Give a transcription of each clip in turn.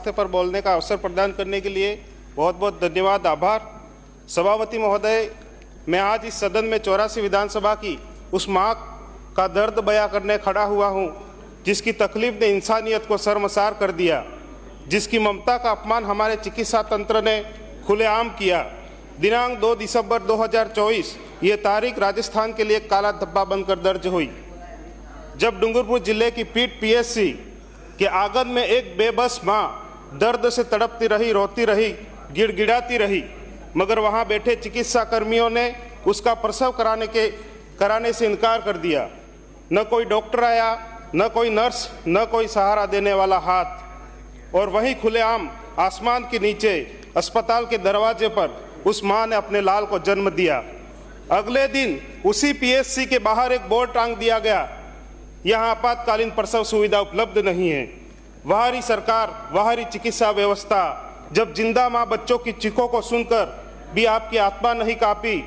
स्वास्थ्य पर बोलने का अवसर प्रदान करने के लिए बहुत बहुत धन्यवाद, आभार। सभापति महोदय, मैं आज इस सदन में 84 विधानसभा की उस माँ का दर्द बयां करने खड़ा हुआ हूँ जिसकी तकलीफ ने इंसानियत को शर्मसार कर दिया, जिसकी ममता का अपमान हमारे चिकित्सा तंत्र ने खुलेआम किया। दिनांक 2 दिसंबर 2024 ये तारीख राजस्थान के लिए काला धब्बा बनकर दर्ज हुई, जब डूंगरपुर जिले की पीट पीएससी के आंगन में एक बेबस माँ दर्द से तड़पती रही, रोती रही, गिड़गिड़ाती रही, मगर वहाँ बैठे चिकित्सा कर्मियों ने उसका प्रसव कराने से इनकार कर दिया। न कोई डॉक्टर आया, न कोई नर्स, न कोई सहारा देने वाला हाथ। और वहीं खुलेआम आसमान के नीचे अस्पताल के दरवाजे पर उस मां ने अपने लाल को जन्म दिया। अगले दिन उसी पीएससी के बाहर एक बोर्ड टांग दिया गया, यहाँ आपातकालीन प्रसव सुविधा उपलब्ध नहीं है। बाहरी सरकार, बाहरी चिकित्सा व्यवस्था, जब जिंदा मां बच्चों की चीखों को सुनकर भी आपकी आत्मा नहीं कांपी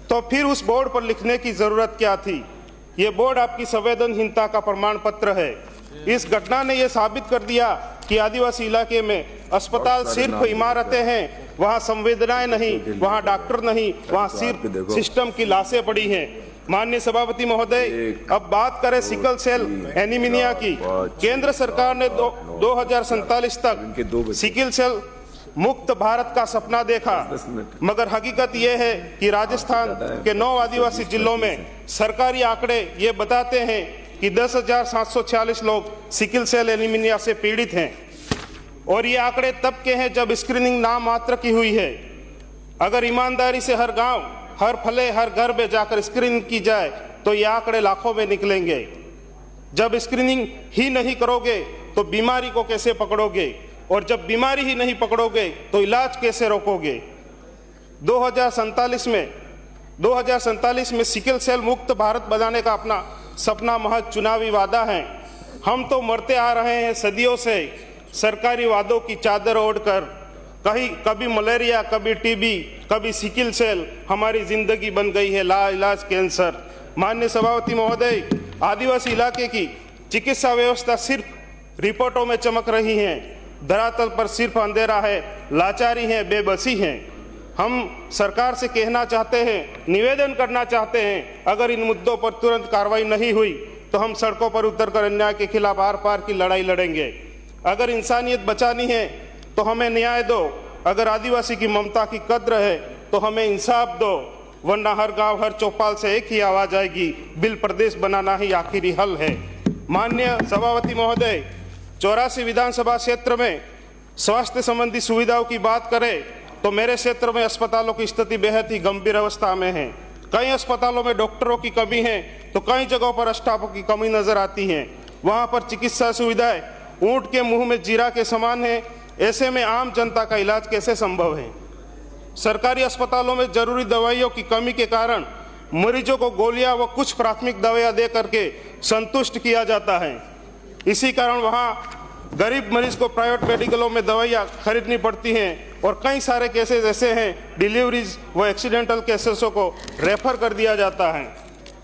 तो फिर उस बोर्ड पर लिखने की जरूरत क्या थी? ये बोर्ड आपकी संवेदनहीनता का प्रमाण पत्र है। इस घटना ने यह साबित कर दिया कि आदिवासी इलाके में अस्पताल सिर्फ इमारतें हैं, वहाँ संवेदनाएं नहीं, वहाँ डॉक्टर नहीं, वहाँ सिर्फ सिस्टम की लाशें पड़ी हैं। माननीय सभापति महोदय, अब बात करें सिकल सेल एनीमिया की। केंद्र सरकार ने 2047 तक सिकल सेल मुक्त भारत का सपना देखा, मगर हकीकत यह है कि राजस्थान के 9 आदिवासी जिलों में सरकारी आंकड़े ये बताते हैं कि 10,746 लोग सिकल सेल एनीमिया से पीड़ित हैं। और ये आंकड़े तब के हैं जब स्क्रीनिंग नाम मात्र की हुई है। अगर ईमानदारी से हर गांव, हर फले, हर घर में जाकर स्क्रीनिंग की जाए तो ये आंकड़े लाखों में निकलेंगे। जब स्क्रीनिंग ही नहीं करोगे तो बीमारी को कैसे पकड़ोगे, और जब बीमारी ही नहीं पकड़ोगे तो इलाज कैसे रोकोगे? 2047 में सिकल सेल मुक्त भारत बनाने का अपना सपना महज चुनावी वादा है। हम तो मरते आ रहे हैं सदियों से सरकारी वादों की चादर ओढ़कर। कभी मलेरिया, कभी टीबी, कभी सिकल सेल हमारी जिंदगी बन गई है लाइलाज कैंसर। माननीय सभापति महोदय, आदिवासी इलाके की चिकित्सा व्यवस्था सिर्फ रिपोर्टों में चमक रही है, धरातल पर सिर्फ अंधेरा है, लाचारी है, बेबसी है। हम सरकार से कहना चाहते हैं, निवेदन करना चाहते हैं, अगर इन मुद्दों पर तुरंत कार्रवाई नहीं हुई तो हम सड़कों पर उतरकर अन्याय के खिलाफ आर पार की लड़ाई लड़ेंगे। अगर इंसानियत बचानी है तो हमें न्याय दो, अगर आदिवासी की ममता की कद्र है तो हमें इंसाफ दो, वरना हर गांव, हर चौपाल से एक ही आवाज आएगी, बिल प्रदेश बनाना ही आखिरी हल है। माननीय सभापति महोदय, 84 विधानसभा क्षेत्र में स्वास्थ्य संबंधी सुविधाओं की बात करें तो मेरे क्षेत्र में अस्पतालों की स्थिति बेहद ही गंभीर अवस्था में है। कई अस्पतालों में डॉक्टरों की कमी है तो कई जगहों पर स्टाफों की कमी नजर आती है। वहां पर चिकित्सा सुविधाएं ऊंट के मुंह में जीरा के समान है। ऐसे में आम जनता का इलाज कैसे संभव है? सरकारी अस्पतालों में जरूरी दवाइयों की कमी के कारण मरीजों को गोलियां व कुछ प्राथमिक दवाइयां दे करके संतुष्ट किया जाता है। इसी कारण वहाँ गरीब मरीज को प्राइवेट मेडिकलों में दवाइयाँ खरीदनी पड़ती हैं और कई सारे केसेस ऐसे हैं, डिलीवरीज व एक्सीडेंटल केसेसों को रेफर कर दिया जाता है।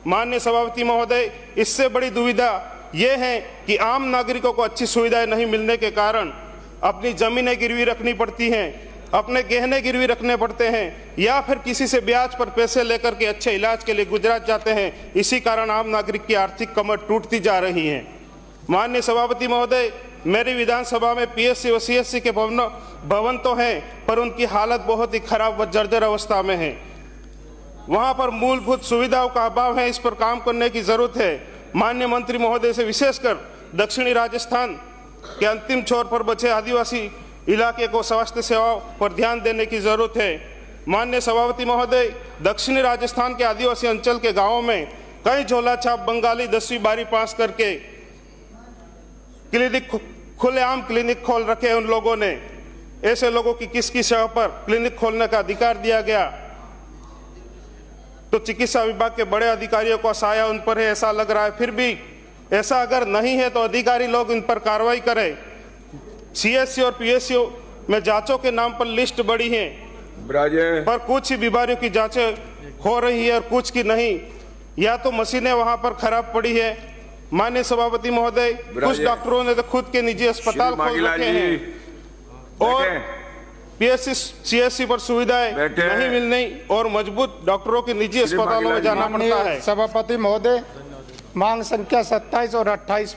माननीय सभापति महोदय, इससे बड़ी दुविधा ये है कि आम नागरिकों को अच्छी सुविधाएं नहीं मिलने के कारण अपनी जमीनें गिरवी रखनी पड़ती हैं, अपने गहने गिरवी रखने पड़ते हैं, या फिर किसी से ब्याज पर पैसे लेकर के अच्छे इलाज के लिए गुजरात जाते हैं। इसी कारण आम नागरिक की आर्थिक कमर टूटती जा रही है। माननीय सभापति महोदय, मेरी विधानसभा में पीएससी व सीएससी के भवन तो हैं, पर उनकी हालत बहुत ही खराब व जर्जर अवस्था में है। वहां पर मूलभूत सुविधाओं का अभाव है, इस पर काम करने की जरूरत है। माननीय मंत्री महोदय से विशेषकर दक्षिणी राजस्थान के अंतिम छोर पर बचे आदिवासी इलाके को स्वास्थ्य सेवाओं पर ध्यान देने की जरूरत है। माननीय सभापति महोदय, दक्षिणी राजस्थान के आदिवासी अंचल के गाँवों में कई झोला छाप बंगाली 10वीं 12वीं पास करके क्लिनिक, खुलेआम क्लिनिक खोल रखे उन लोगों ने। ऐसे लोगों की किसकी सेवा पर क्लिनिक खोलने का अधिकार दिया गया? तो चिकित्सा विभाग के बड़े अधिकारियों का साया उन पर है, ऐसा लग रहा है। फिर भी ऐसा अगर नहीं है तो अधिकारी लोग इन पर कार्रवाई करें। सीएससी और पीएससी में जांचों के नाम पर लिस्ट बड़ी है, पर कुछ ही बीमारियों की जांचें हो रही है और कुछ की नहीं। या तो मशीनें वहां पर खराब पड़ी है, माननीय सभापति महोदय, कुछ डॉक्टरों ने तो खुद के निजी अस्पताल खोल रखे हैं और पीएससी सीएससी पर सुविधाएं नहीं मिलने और मजबूत डॉक्टरों के निजी अस्पतालों में जाना पड़ता है। सभापति महोदय, मांग संख्या 27 और 28